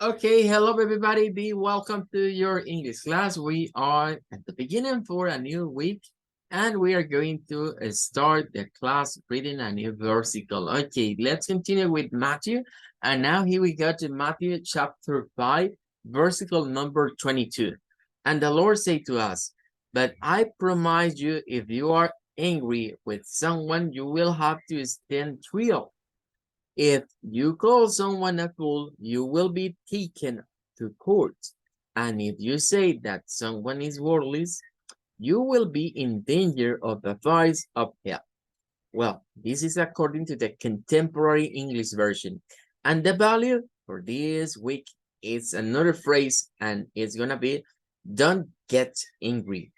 Okay, hello everybody. Be welcome to your English class. We are at the beginning for a new week and we are going to start the class reading a new versicle. Okay, let's continue with Matthew. And now here we go to Matthew chapter 5, versicle number 22. And the Lord said to us, but I promise you, if you are angry with someone, you will have to stand trial. If you call someone a fool, you will be taken to court. And if you say that someone is worthless, you will be in danger of the fires of hell. Well, this is according to the contemporary English version. And the value for this week is another phrase, and it's going to be, don't get angry.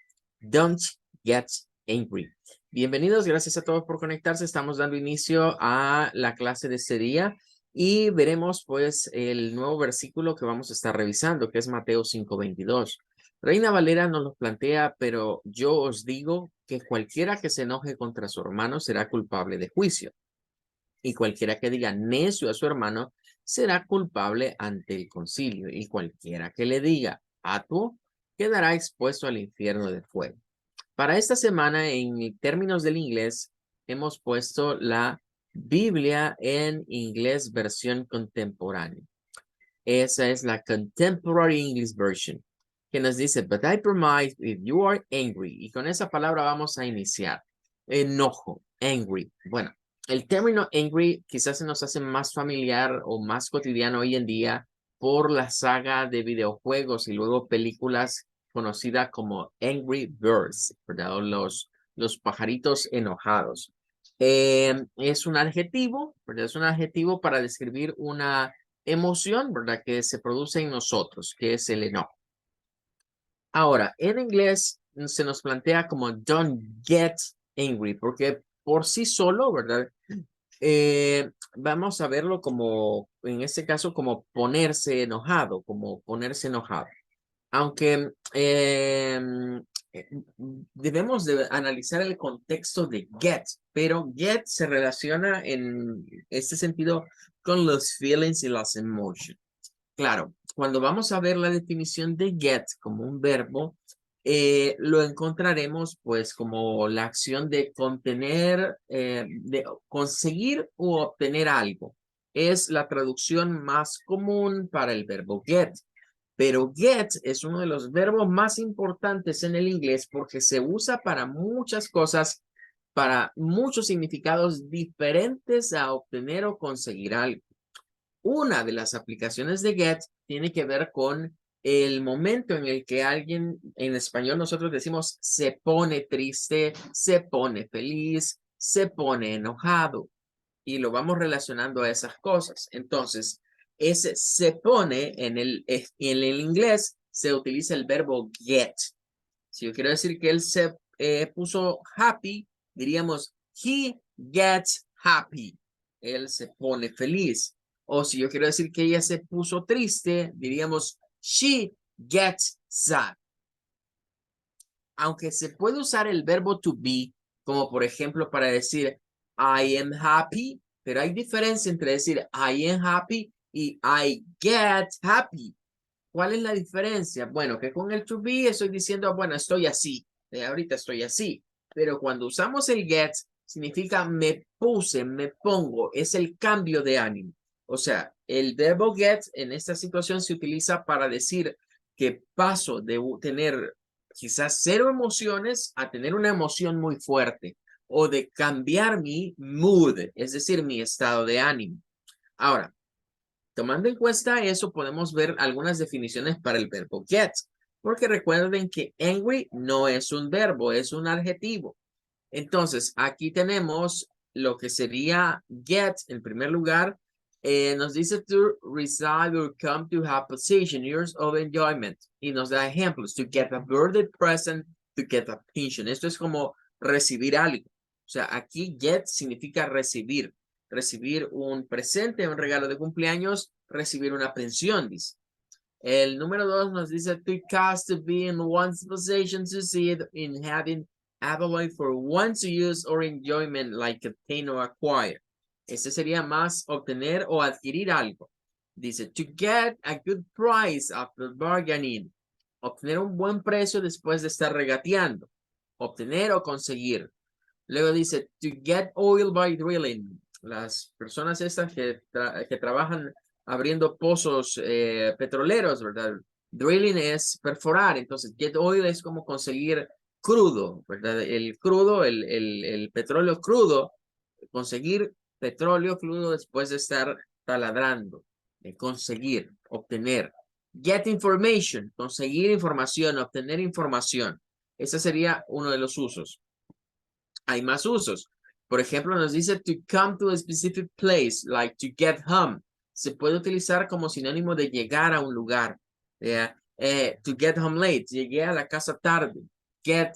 Don't get angry. Bienvenidos, gracias a todos por conectarse. Estamos dando inicio a la clase de este día y veremos pues el nuevo versículo que vamos a estar revisando, que es Mateo 5:22. Reina Valera nos lo plantea, pero yo os digo que cualquiera que se enoje contra su hermano será culpable de juicio. Y cualquiera que diga necio a su hermano será culpable ante el concilio. Y cualquiera que le diga fatuo quedará expuesto al infierno de fuego. Para esta semana, en términos del inglés, hemos puesto la Biblia en inglés versión contemporánea. Esa es la Contemporary English Version, que nos dice, but I promise if you are angry. Y con esa palabra vamos a iniciar. Enojo, angry. Bueno, el término angry quizás se nos hace más familiar o más cotidiano hoy en día por la saga de videojuegos y luego películas conocida como Angry Birds, ¿verdad? Los pajaritos enojados. Es un adjetivo, ¿verdad? Es un adjetivo para describir una emoción, ¿verdad? Que se produce en nosotros, que es el enojo. Ahora, en inglés se nos plantea como don't get angry, porque por sí solo, ¿verdad? Vamos a verlo como, en este caso, como ponerse enojado, como ponerse enojado. Aunque debemos de analizar el contexto de get, pero get se relaciona en este sentido con los feelings y las emotions. Claro, cuando vamos a ver la definición de get como un verbo, lo encontraremos pues como la acción de contener, de conseguir o obtener algo. Es la traducción más común para el verbo get. Pero get es uno de los verbos más importantes en el inglés porque se usa para muchas cosas, para muchos significados diferentes a obtener o conseguir algo. Una de las aplicaciones de get tiene que ver con el momento en el que alguien, en español nosotros decimos se pone triste, se pone feliz, se pone enojado y lo vamos relacionando a esas cosas. Entonces, ese se pone en el inglés se utiliza el verbo get. Si yo quiero decir que él se puso happy, diríamos he gets happy. Él se pone feliz. O si yo quiero decir que ella se puso triste, diríamos she gets sad. Aunque se puede usar el verbo to be, como por ejemplo para decir I am happy, pero hay diferencia entre decir I am happy y I get happy. ¿Cuál es la diferencia? Bueno, que con el to be estoy diciendo, bueno, estoy así, ahorita estoy así, pero cuando usamos el get, significa me puse, me pongo, es el cambio de ánimo. O sea, el verbo get en esta situación se utiliza para decir que paso de tener quizás cero emociones a tener una emoción muy fuerte o de cambiar mi mood, es decir, mi estado de ánimo. Ahora, tomando en cuenta eso, podemos ver algunas definiciones para el verbo get, porque recuerden que angry no es un verbo, es un adjetivo. Entonces, aquí tenemos lo que sería get, en primer lugar, nos dice to reside or come to have possession, years of enjoyment, y nos da ejemplos, to get a birthday present, to get a pension. Esto es como recibir algo. O sea, aquí get significa recibir un presente, un regalo de cumpleaños, recibir una pensión, dice. El número 2 nos dice to cast, to be in one's possession, to see it in having, available for one's use or enjoyment, like obtain or acquire. Este sería más obtener o adquirir algo. Dice, to get a good price after bargaining. Obtener un buen precio después de estar regateando. Obtener o conseguir. Luego dice, to get oil by drilling. Las personas estas que trabajan abriendo pozos petroleros, ¿verdad? Drilling es perforar, entonces get oil es como conseguir crudo, ¿verdad? El crudo, el petróleo crudo, conseguir petróleo crudo después de estar taladrando, conseguir, obtener. Get information, conseguir información, obtener información. Ese sería uno de los usos. Hay más usos. Por ejemplo, nos dice to come to a specific place, like to get home. Se puede utilizar como sinónimo de llegar a un lugar. To get home late, llegué a la casa tarde. Get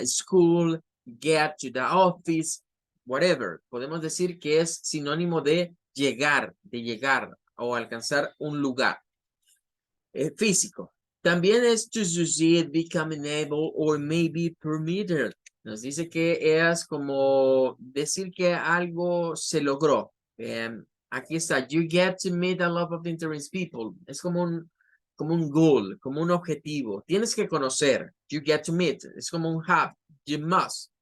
school, get to the office, whatever. Podemos decir que es sinónimo de llegar o alcanzar un lugar físico. También es to succeed, become enabled, or maybe permitted. Nos dice que es como decir que algo se logró. Aquí está, you get to meet a lot of interesting people. Es como un goal, como un objetivo. Tienes que conocer. You get to meet. Es como un have. You must.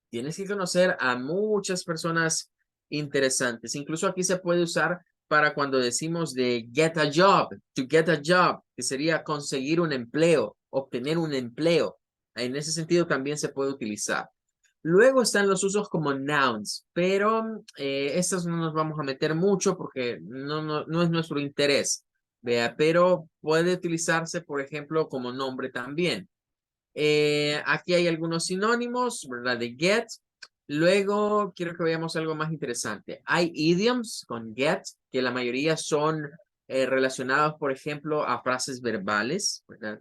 Tienes que conocer a muchas personas interesantes. Incluso aquí se puede usar para cuando decimos de get a job, to get a job, que sería conseguir un empleo, obtener un empleo. En ese sentido también se puede utilizar. Luego están los usos como nouns, pero estos no nos vamos a meter mucho porque no es nuestro interés. Vea, pero puede utilizarse, por ejemplo, como nombre también. Aquí hay algunos sinónimos, ¿verdad? De get. Luego quiero que veamos algo más interesante. Hay idioms con get, que la mayoría son relacionados, por ejemplo, a frases verbales, ¿verdad?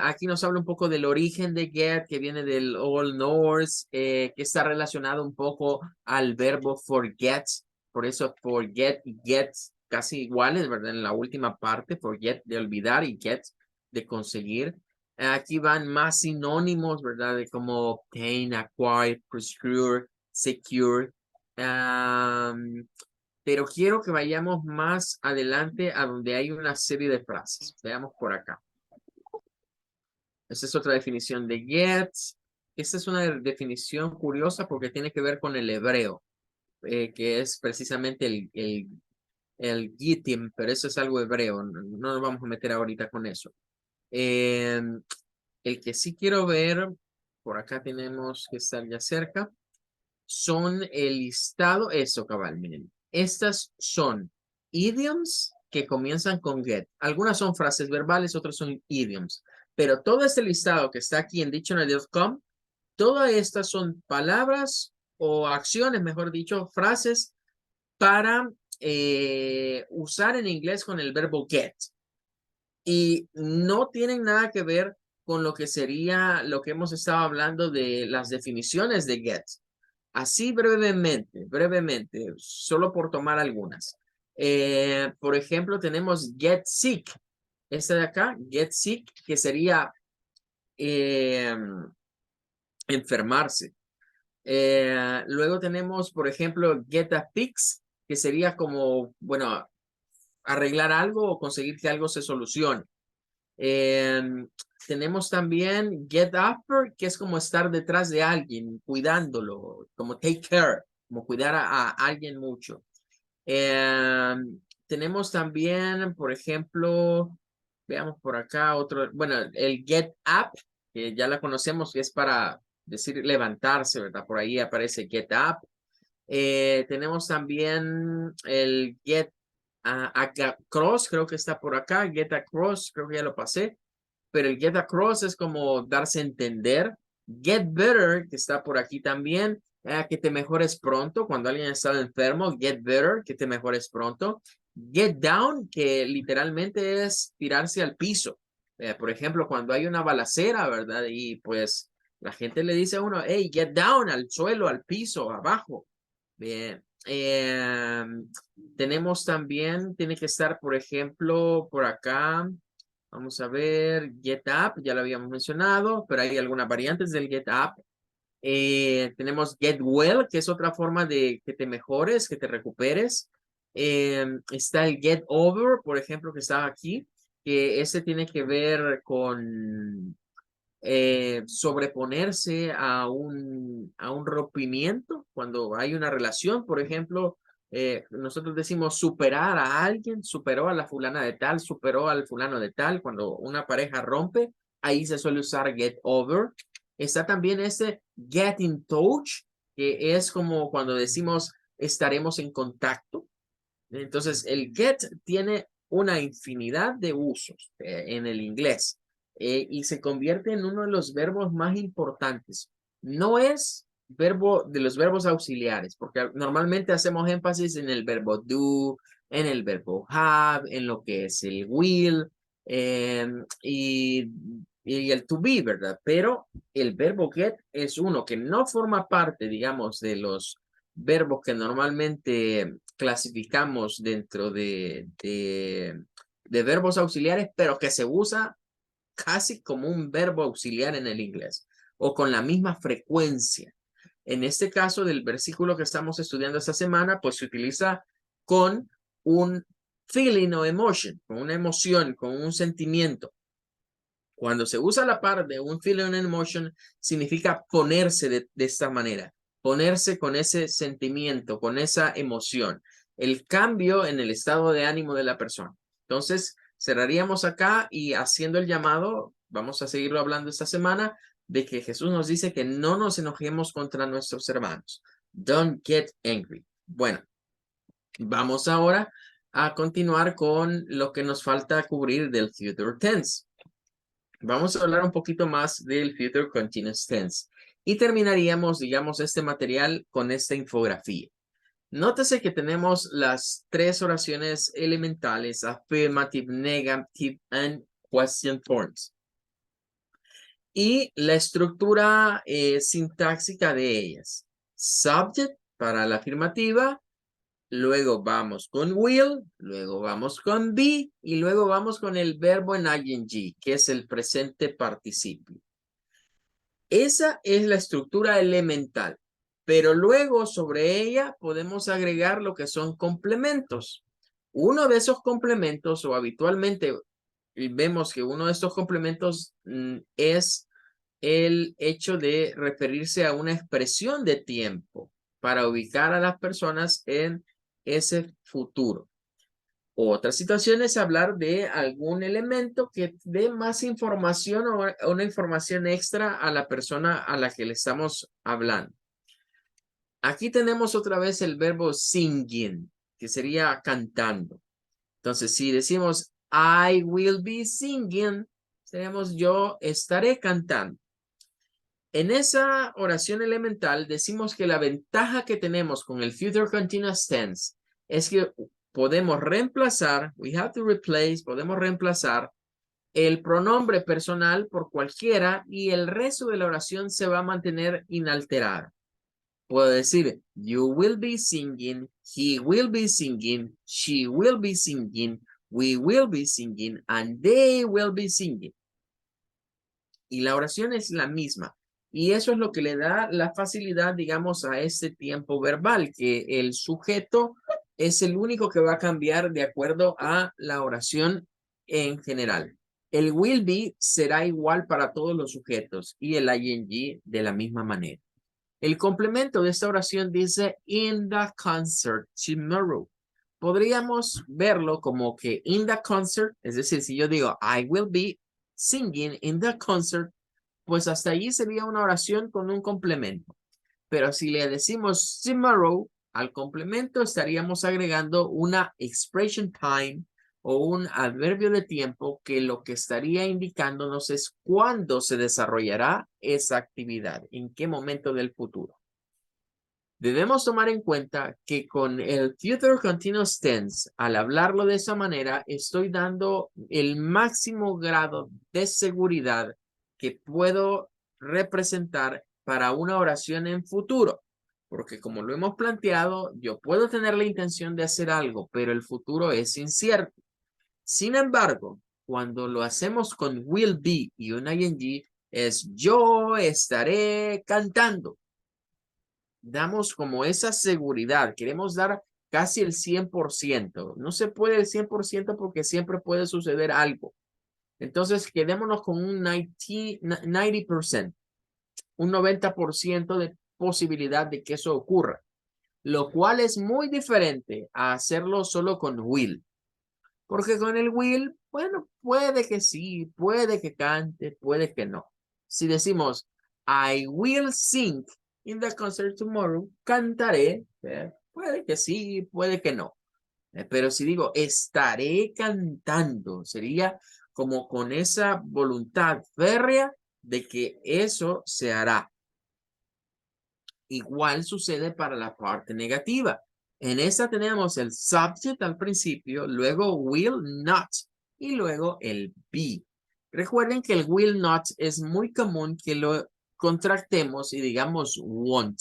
Aquí nos habla un poco del origen de get, que viene del Old Norse, que está relacionado un poco al verbo forget. Por eso forget y get casi iguales, ¿verdad? En la última parte, forget de olvidar y get de conseguir. Aquí van más sinónimos, ¿verdad? De como obtain, acquire, procure, secure. Pero quiero que vayamos más adelante a donde hay una serie de frases. Veamos por acá. Esta es otra definición de get. Esta es una definición curiosa porque tiene que ver con el hebreo, que es precisamente el gittim, pero eso es algo hebreo. No nos vamos a meter ahorita con eso. El que sí quiero ver, por acá tenemos que estar ya cerca, son el listado, eso cabal, miren. Estas son idioms que comienzan con get. Algunas son frases verbales, otras son idioms. Pero todo este listado que está aquí en dictionary.com, todas estas son palabras o acciones, mejor dicho, frases para usar en inglés con el verbo get. Y no tienen nada que ver con lo que sería lo que hemos estado hablando de las definiciones de get. Así brevemente, solo por tomar algunas. Por ejemplo, tenemos get sick. Esta de acá, get sick, que sería enfermarse. Luego tenemos, por ejemplo, get a fix, que sería como, bueno, arreglar algo o conseguir que algo se solucione. Tenemos también get after, que es como estar detrás de alguien, cuidándolo, como take care, como cuidar a alguien mucho. Tenemos también, por ejemplo, veamos por acá otro, bueno, el get up, que ya la conocemos, que es para decir levantarse, ¿verdad? Por ahí aparece get up. Tenemos también el get across, creo que está por acá, get across, creo que ya lo pasé, pero el get across es como darse a entender. Get better, que está por aquí también, que te mejores pronto, cuando alguien está enfermo, get better, que te mejores pronto. Get down, que literalmente es tirarse al piso. Por ejemplo, cuando hay una balacera, ¿verdad? Y pues la gente le dice a uno, hey, get down, al suelo, al piso, abajo. Bien. Tenemos también, tiene que estar, por ejemplo, por acá. Vamos a ver, get up, ya lo habíamos mencionado, pero hay algunas variantes del get up. Tenemos get well, que es otra forma de que te mejores, que te recuperes. Está el get over, por ejemplo, que está aquí, que ese tiene que ver con sobreponerse a un rompimiento cuando hay una relación, por ejemplo, nosotros decimos superar a alguien, superó a la fulana de tal, superó al fulano de tal, cuando una pareja rompe, ahí se suele usar get over. Está también ese get in touch, que es como cuando decimos estaremos en contacto. Entonces, el get tiene una infinidad de usos en el inglés y se convierte en uno de los verbos más importantes. No es verbo de los verbos auxiliares, porque normalmente hacemos énfasis en el verbo do, en el verbo have, en lo que es el will eh, y, y el to be, ¿verdad? Pero el verbo get es uno que no forma parte, digamos, de los verbos que normalmente clasificamos dentro de verbos auxiliares, pero que se usa casi como un verbo auxiliar en el inglés o con la misma frecuencia. En este caso del versículo que estamos estudiando esta semana, pues se utiliza con un feeling o emotion, con una emoción, con un sentimiento. Cuando se usa la par de un feeling and emotion, significa ponerse de esta manera, ponerse con ese sentimiento, con esa emoción, el cambio en el estado de ánimo de la persona. Entonces, cerraríamos acá y haciendo el llamado, vamos a seguirlo hablando esta semana, de que Jesús nos dice que no nos enojemos contra nuestros hermanos. Don't get angry. Bueno, vamos ahora a continuar con lo que nos falta cubrir del future tense. Vamos a hablar un poquito más del Future Continuous Tense y terminaríamos, digamos, este material con esta infografía. Nótese que tenemos las tres oraciones elementales, affirmative, negative, and question forms. Y la estructura sintáctica de ellas. Subject para la afirmativa, luego vamos con will, luego vamos con be y luego vamos con el verbo en ing, que es el presente participio. Esa es la estructura elemental, pero luego sobre ella podemos agregar lo que son complementos. Uno de esos complementos, o habitualmente vemos que uno de estos complementos es el hecho de referirse a una expresión de tiempo para ubicar a las personas en ese futuro. Otra situación es hablar de algún elemento que dé más información o una información extra a la persona a la que le estamos hablando. Aquí tenemos otra vez el verbo singing, que sería cantando. Entonces, si decimos I will be singing, tenemos yo estaré cantando. En esa oración elemental decimos que la ventaja que tenemos con el Future Continuous Tense es que podemos reemplazar, podemos reemplazar el pronombre personal por cualquiera y el resto de la oración se va a mantener inalterada. Puedo decir, you will be singing, he will be singing, she will be singing, we will be singing, and they will be singing. Y la oración es la misma. Y eso es lo que le da la facilidad, digamos, a este tiempo verbal, que el sujeto es el único que va a cambiar de acuerdo a la oración en general. El will be será igual para todos los sujetos y el ing de la misma manera. El complemento de esta oración dice in the concert tomorrow. Podríamos verlo como que in the concert, es decir, si yo digo I will be singing in the concert, pues hasta allí sería una oración con un complemento. Pero si le decimos tomorrow al complemento, estaríamos agregando una expression time o un adverbio de tiempo que lo que estaría indicándonos es cuándo se desarrollará esa actividad, en qué momento del futuro. Debemos tomar en cuenta que con el Future Continuous Tense, al hablarlo de esa manera, estoy dando el máximo grado de seguridad que puedo representar para una oración en futuro. Porque como lo hemos planteado, yo puedo tener la intención de hacer algo, pero el futuro es incierto. Sin embargo, cuando lo hacemos con will be y un ing, es yo estaré cantando. Damos como esa seguridad, queremos dar casi el 100%. No se puede el 100% porque siempre puede suceder algo. Entonces, quedémonos con un 90%, un 90% de posibilidad de que eso ocurra, lo cual es muy diferente a hacerlo solo con will. Porque con el will, bueno, puede que sí, puede que cante, puede que no. Si decimos, I will sing in the concert tomorrow, cantaré, puede que sí, puede que no. Pero si digo, estaré cantando, sería como con esa voluntad férrea de que eso se hará. Igual sucede para la parte negativa. En esta tenemos el subject al principio, luego will not y luego el be. Recuerden que el will not es muy común que lo contractemos y digamos won't.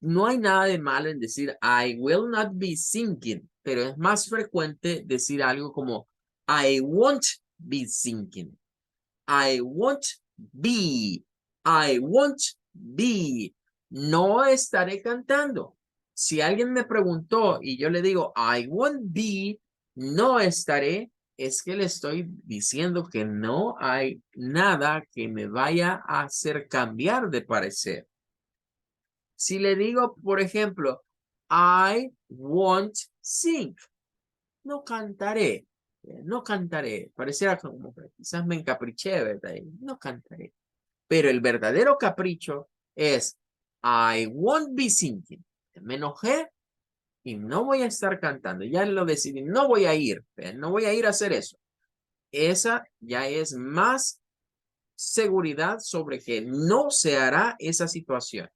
No hay nada de malo en decir I will not be singing, pero es más frecuente decir algo como I won't be singing. I won't be. I won't be. No estaré cantando. Si alguien me preguntó y yo le digo I won't be, no estaré, es que le estoy diciendo que no hay nada que me vaya a hacer cambiar de parecer. Si le digo, por ejemplo, I won't sing, no cantaré. No cantaré. Pareciera como que quizás me encapriché, ¿verdad? No cantaré. Pero el verdadero capricho es I won't be singing. Me enojé y no voy a estar cantando. Ya lo decidí. No voy a ir. No voy a ir a hacer eso. Esa ya es más seguridad sobre que no se hará esa situación.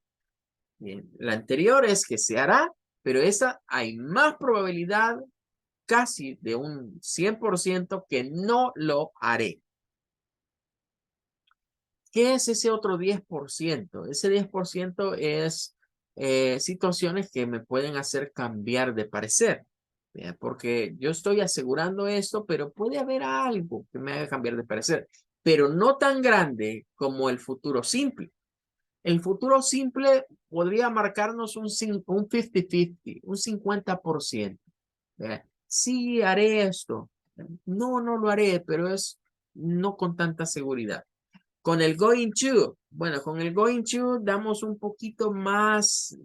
Bien, la anterior es que se hará, pero esa hay más probabilidad, casi de un 100%, que no lo haré. ¿Qué es ese otro 10%? Ese 10% es situaciones que me pueden hacer cambiar de parecer. Porque yo estoy asegurando esto, pero puede haber algo que me haga cambiar de parecer, pero no tan grande como el futuro simple. El futuro simple podría marcarnos un 50-50, un 50%. Sí, haré esto. No, no lo haré, pero es no con tanta seguridad. Con el going to, bueno, con el going to damos un poquito más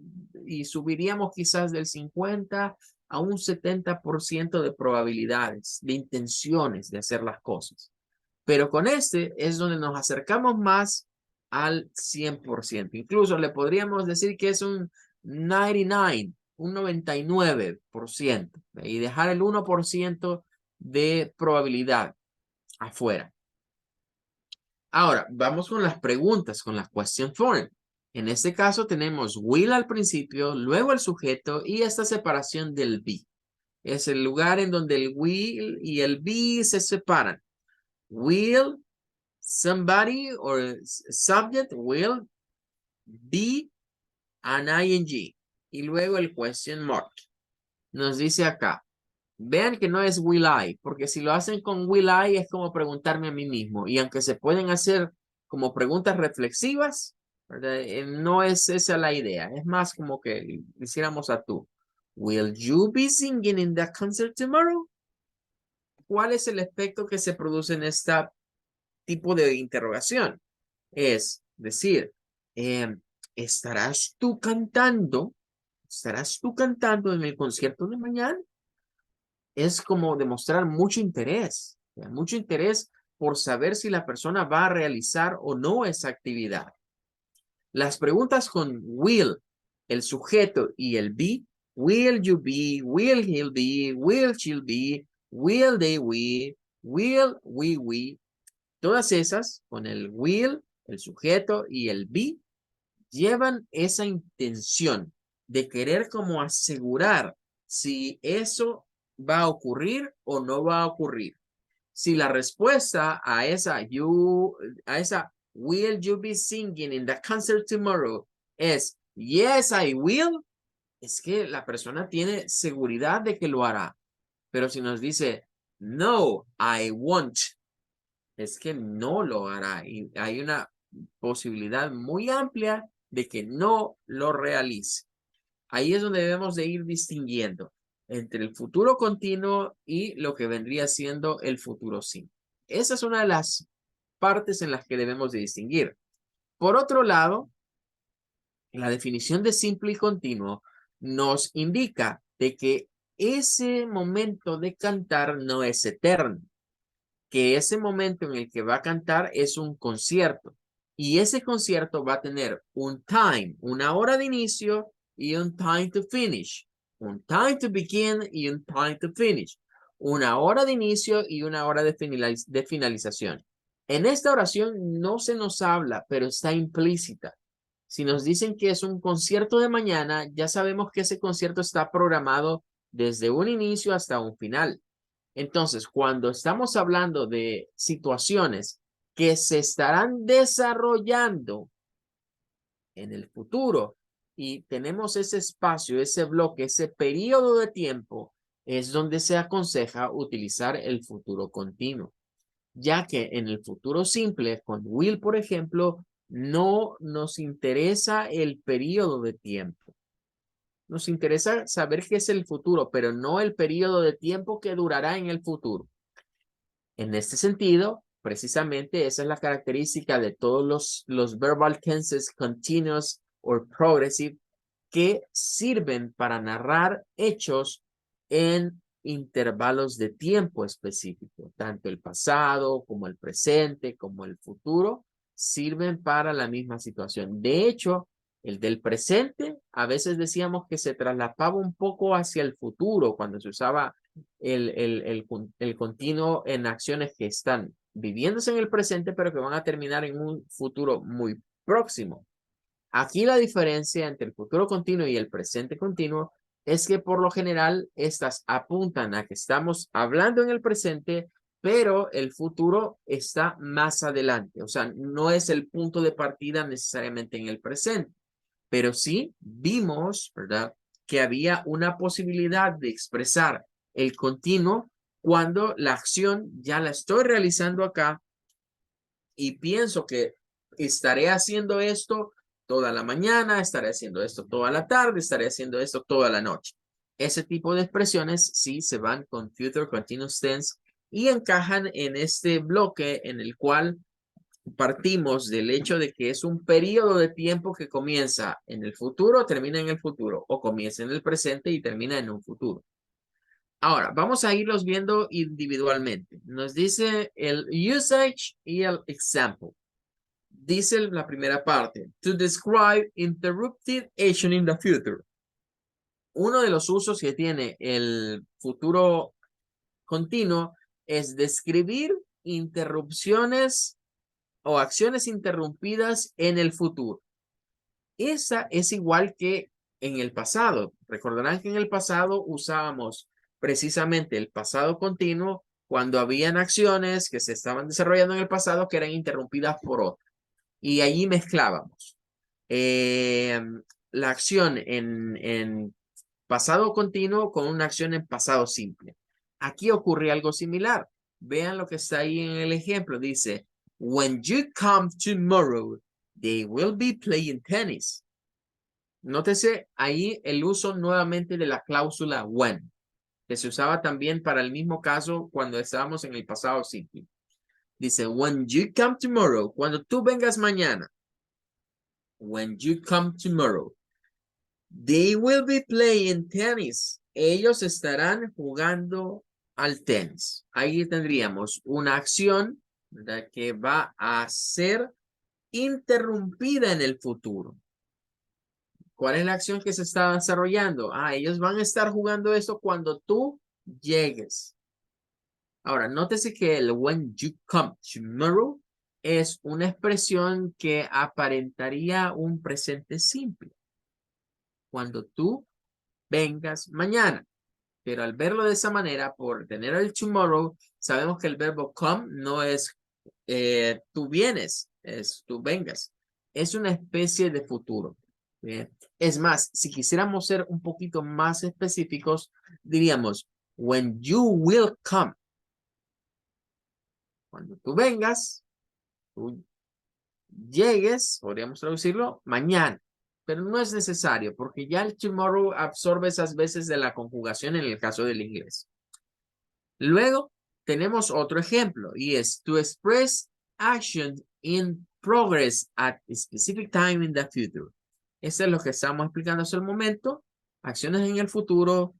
y subiríamos quizás del 50 a un 70% de probabilidades, de intenciones de hacer las cosas. Pero con este es donde nos acercamos más al 100%. Incluso le podríamos decir que es un 99, un 99%, y dejar el 1% de probabilidad afuera. Ahora, vamos con las preguntas, con las question form. En este caso tenemos will al principio, luego el sujeto y esta separación del be. Es el lugar en donde el will y el be se separan. Will somebody or subject will be an ing. Y luego el question mark. Nos dice acá. Vean que no es will I, porque si lo hacen con will I es como preguntarme a mí mismo. Y aunque se pueden hacer como preguntas reflexivas, ¿verdad? No es esa la idea. Es más como que hiciéramos a tú. Will you be singing in the concert tomorrow? ¿Cuál es el efecto que se produce en este tipo de interrogación? Es decir, ¿estarás tú cantando? ¿Estarás tú cantando en el concierto de mañana? Es como demostrar mucho interés por saber si la persona va a realizar o no esa actividad. Las preguntas con will, el sujeto y el be, will you be, will he be, will she be, will they be, will we, todas esas con el will, el sujeto y el be, llevan esa intención de querer como asegurar si eso va a ocurrir o no va a ocurrir. Si la respuesta a esa will you be singing in the concert tomorrow es yes, I will, es que la persona tiene seguridad de que lo hará. Pero si nos dice no, I won't, es que no lo hará y hay una posibilidad muy amplia de que no lo realice. Ahí es donde debemos de ir distinguiendo entre el futuro continuo y lo que vendría siendo el futuro simple. Esa es una de las partes en las que debemos de distinguir. Por otro lado, la definición de simple y continuo nos indica de que ese momento de cantar no es eterno, que ese momento en el que va a cantar es un concierto y ese concierto va a tener un time, una hora de inicio y un time to finish, un time to begin y un time to finish, una hora de inicio y una hora de finalización. En esta oración no se nos habla, pero está implícita. Si nos dicen que es un concierto de mañana, ya sabemos que ese concierto está programado desde un inicio hasta un final. Entonces, cuando estamos hablando de situaciones que se estarán desarrollando en el futuro y tenemos ese espacio, ese bloque, ese periodo de tiempo, es donde se aconseja utilizar el futuro continuo, ya que en el futuro simple, con will, por ejemplo, no nos interesa el periodo de tiempo. Nos interesa saber qué es el futuro, pero no el periodo de tiempo que durará en el futuro. En este sentido, precisamente esa es la característica de todos los verbal tenses continuous o progressive que sirven para narrar hechos en intervalos de tiempo específico. Tanto el pasado como el presente como el futuro sirven para la misma situación. De hecho, el del presente a veces decíamos que se traslapaba un poco hacia el futuro cuando se usaba el continuo en acciones que están viviéndose en el presente, pero que van a terminar en un futuro muy próximo. Aquí la diferencia entre el futuro continuo y el presente continuo es que por lo general estas apuntan a que estamos hablando en el presente, pero el futuro está más adelante. O sea, no es el punto de partida necesariamente en el presente, pero sí vimos, ¿verdad?, que había una posibilidad de expresar el continuo cuando la acción ya la estoy realizando acá y pienso que estaré haciendo esto toda la mañana, estaré haciendo esto toda la tarde, estaré haciendo esto toda la noche. Ese tipo de expresiones sí se van con Future Continuous Tense y encajan en este bloque en el cual partimos del hecho de que es un periodo de tiempo que comienza en el futuro, termina en el futuro, o comienza en el presente y termina en un futuro. Ahora, vamos a irlos viendo individualmente. Nos dice el usage y el example. Dice la primera parte, to describe interrupted action in the future. Uno de los usos que tiene el futuro continuo es describir interrupciones o acciones interrumpidas en el futuro. Esa es igual que en el pasado. Recordarán que en el pasado usábamos precisamente el pasado continuo cuando habían acciones que se estaban desarrollando en el pasado que eran interrumpidas por otras. Y allí mezclábamos la acción en pasado continuo con una acción en pasado simple. Aquí ocurre algo similar. Vean lo que está ahí en el ejemplo. Dice, when you come tomorrow, they will be playing tennis. Nótese ahí el uso nuevamente de la cláusula when, que se usaba también para el mismo caso cuando estábamos en el pasado simple. Dice, when you come tomorrow, cuando tú vengas mañana. When you come tomorrow, they will be playing tennis. Ellos estarán jugando al tenis. Ahí tendríamos una acción, ¿verdad?, que va a ser interrumpida en el futuro. ¿Cuál es la acción que se está desarrollando? Ellos van a estar jugando eso cuando tú llegues. Ahora, nótese que el when you come tomorrow es una expresión que aparentaría un presente simple. Cuando tú vengas mañana. Pero al verlo de esa manera, por tener el tomorrow, sabemos que el verbo come no es tú vienes, es tú vengas. Es una especie de futuro. ¿Bien? Es más, si quisiéramos ser un poquito más específicos, diríamos, when you will come. Cuando tú vengas, tú llegues, podríamos traducirlo, mañana. pero no es necesario porque ya el tomorrow absorbe esas veces de la conjugación en el caso del inglés. Luego tenemos otro ejemplo y es to express action in progress at a specific time in the future. Eso es lo que estamos explicando hasta el momento. Acciones en el futuro,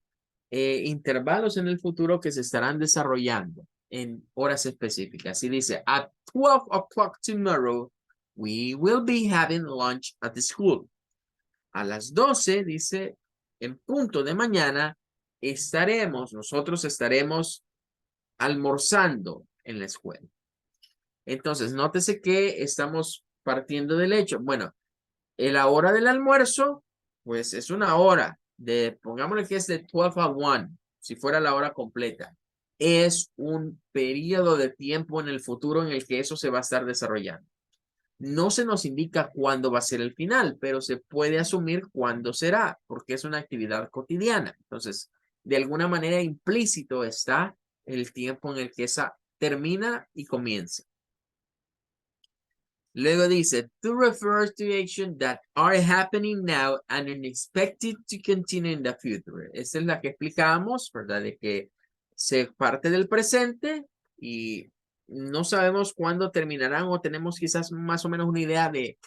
intervalos en el futuro que se estarán desarrollando en horas específicas. Y dice, at 12 o'clock tomorrow, we will be having lunch at the school. A las 12, dice, en punto de mañana, nosotros estaremos almorzando en la escuela. Entonces, nótese que estamos partiendo del hecho. Bueno, la hora del almuerzo, pues es una hora pongámosle que es de 12 a 1, si fuera la hora completa. Es un periodo de tiempo en el futuro en el que eso se va a estar desarrollando. No se nos indica cuándo va a ser el final, pero se puede asumir cuándo será, porque es una actividad cotidiana. Entonces, de alguna manera implícito está el tiempo en el que esa termina y comienza. Luego dice, to refer to actions that are happening now and are expected to continue in the future. Esa es la que explicamos, ¿verdad? De que se parte del presente y no sabemos cuándo terminarán o tenemos quizás más o menos una idea de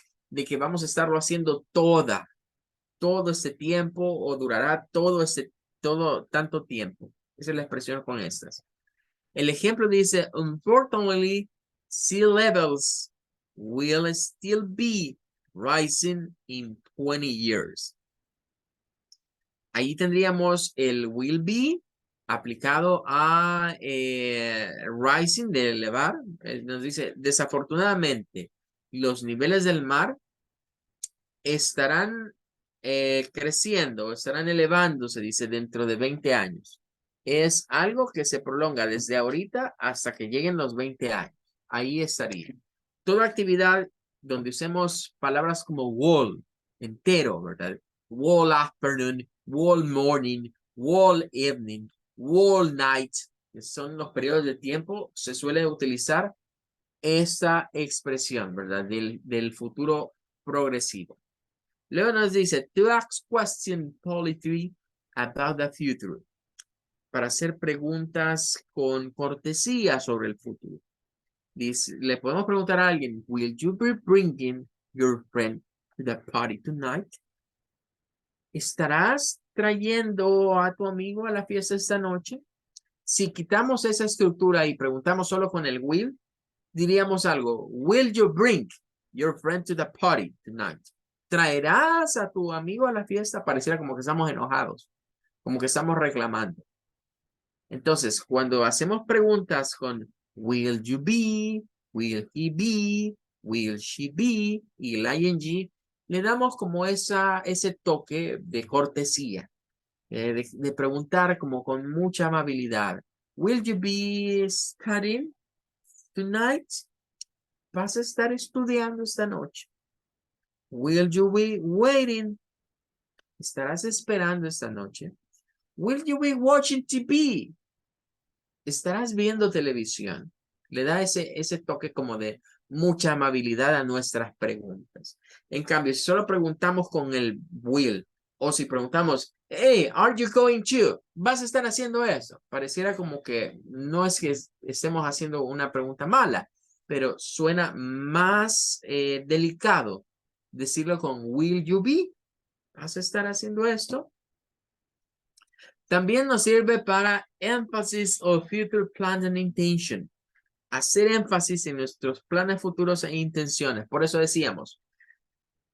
que vamos a estarlo haciendo todo este tiempo o durará tanto tiempo. Esa es la expresión con estas. El ejemplo dice, unfortunately, sea levels will still be rising in 20 years. Ahí tendríamos el will be aplicado a rising, de elevar. Nos dice, desafortunadamente, los niveles del mar estarán creciendo, estarán elevándose, dice, dentro de 20 años. Es algo que se prolonga desde ahorita hasta que lleguen los 20 años. Ahí estaría. Toda actividad donde usemos palabras como wall, entero, ¿verdad? Wall afternoon, wall morning, wall evening, wall night, que son los periodos de tiempo, se suele utilizar esa expresión, ¿verdad? Del futuro progresivo. Luego nos dice, to ask question politely about the future. Para hacer preguntas con cortesía sobre el futuro. Dice, le podemos preguntar a alguien, will you be bringing your friend to the party tonight? ¿Estarás trayendo a tu amigo a la fiesta esta noche? Si quitamos esa estructura y preguntamos solo con el will, diríamos algo, will you bring your friend to the party tonight? ¿Traerás a tu amigo a la fiesta? Pareciera como que estamos enojados, como que estamos reclamando. Entonces, cuando hacemos preguntas con will you be, will he be, will she be y el ing, le damos como ese toque de cortesía, de preguntar como con mucha amabilidad. Will you be studying tonight? ¿Vas a estar estudiando esta noche? Will you be waiting? ¿Estarás esperando esta noche? Will you be watching TV? ¿Estarás viendo televisión? Le da ese toque como de mucha amabilidad a nuestras preguntas. En cambio, si solo preguntamos con el will, o si preguntamos, hey, are you going to? ¿Vas a estar haciendo eso? Pareciera como que no es que estemos haciendo una pregunta mala, pero suena más delicado decirlo con will you be. ¿Vas a estar haciendo esto? También nos sirve para emphasis of future plans and intention. Hacer énfasis en nuestros planes futuros e intenciones. Por eso decíamos,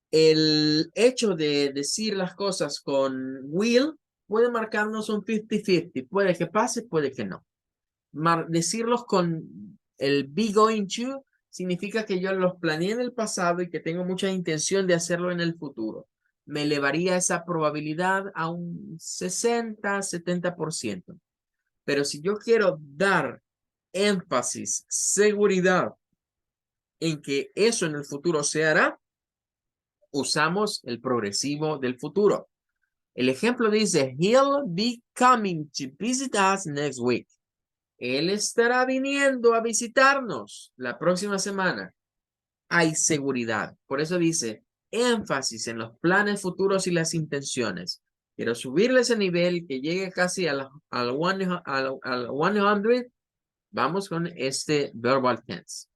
el hecho de decir las cosas con will puede marcarnos un 50-50. Puede que pase, puede que no. Decirlos con el be going to significa que yo los planeé en el pasado y que tengo mucha intención de hacerlo en el futuro. Me elevaría esa probabilidad a un 60-70%. Pero si yo quiero dar énfasis, seguridad en que eso en el futuro se hará, usamos el progresivo del futuro. El ejemplo dice, he'll be coming to visit us next week. Él estará viniendo a visitarnos la próxima semana. Hay seguridad. Por eso dice, énfasis en los planes futuros y las intenciones. Quiero subirle ese nivel que llegue casi al 100. Vamos con este verbal tense.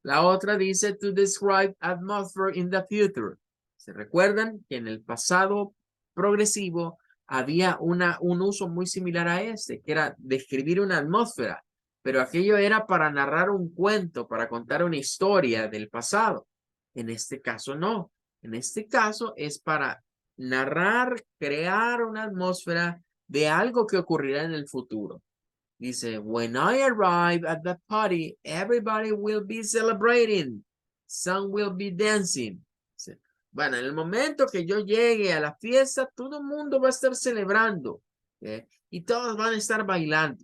La otra dice to describe atmosphere in the future. ¿Se recuerdan que en el pasado progresivo había un uso muy similar a este, que era describir una atmósfera, pero aquello era para narrar un cuento, para contar una historia del pasado. En este caso no. En este caso es para narrar, crear una atmósfera de algo que ocurrirá en el futuro. Dice, when I arrive at the party, everybody will be celebrating. Some will be dancing. Dice, bueno, en el momento que yo llegue a la fiesta, todo el mundo va a estar celebrando. Y todos van a estar bailando.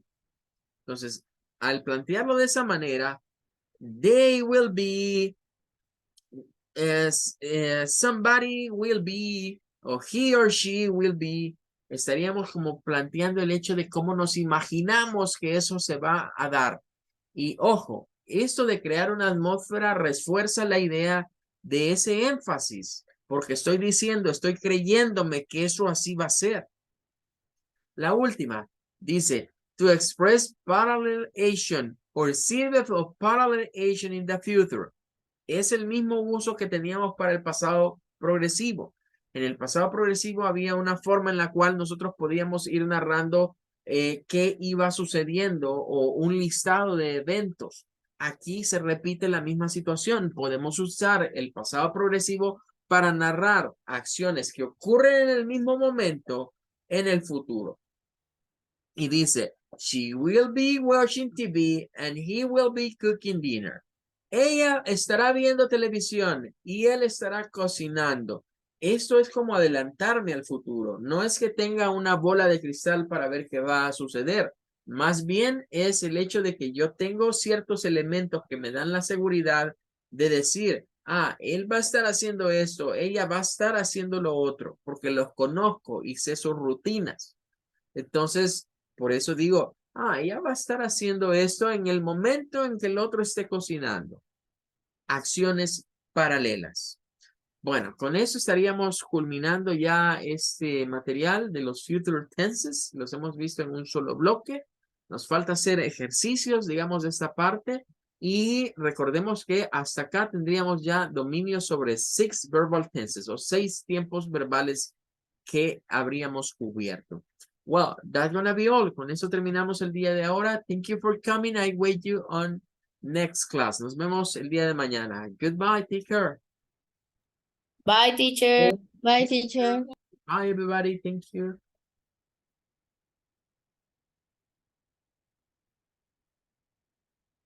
Entonces, al plantearlo de esa manera, they will be, somebody will be, o he or she will be, estaríamos como planteando el hecho de cómo nos imaginamos que eso se va a dar. Y ojo, esto de crear una atmósfera refuerza la idea de ese énfasis, porque estoy diciendo, estoy creyéndome que eso así va a ser. La última dice, to express parallelization or service of parallelization in the future. Es el mismo uso que teníamos para el pasado progresivo. En el pasado progresivo había una forma en la cual nosotros podíamos ir narrando qué iba sucediendo o un listado de eventos. Aquí se repite la misma situación. Podemos usar el pasado progresivo para narrar acciones que ocurren en el mismo momento en el futuro. Y dice, she will be watching TV and he will be cooking dinner. Ella estará viendo televisión y él estará cocinando. Esto es como adelantarme al futuro. No es que tenga una bola de cristal para ver qué va a suceder. Más bien es el hecho de que yo tengo ciertos elementos que me dan la seguridad de decir, ah, él va a estar haciendo esto, ella va a estar haciendo lo otro, porque los conozco y sé sus rutinas. Entonces, por eso digo, ah, ella va a estar haciendo esto en el momento en que el otro esté cocinando. Acciones paralelas. Bueno, con eso estaríamos culminando ya este material de los future tenses. Los hemos visto en un solo bloque. Nos falta hacer ejercicios, digamos, de esta parte. Y recordemos que hasta acá tendríamos ya dominio sobre 6 verbal tenses o 6 tiempos verbales que habríamos cubierto. Well, that's gonna be all. Con eso terminamos el día de ahora. Thank you for coming. I wait you on next class. Nos vemos el día de mañana. Goodbye. Take care. Bye, teacher. Bye, teacher. Bye, everybody. Thank you.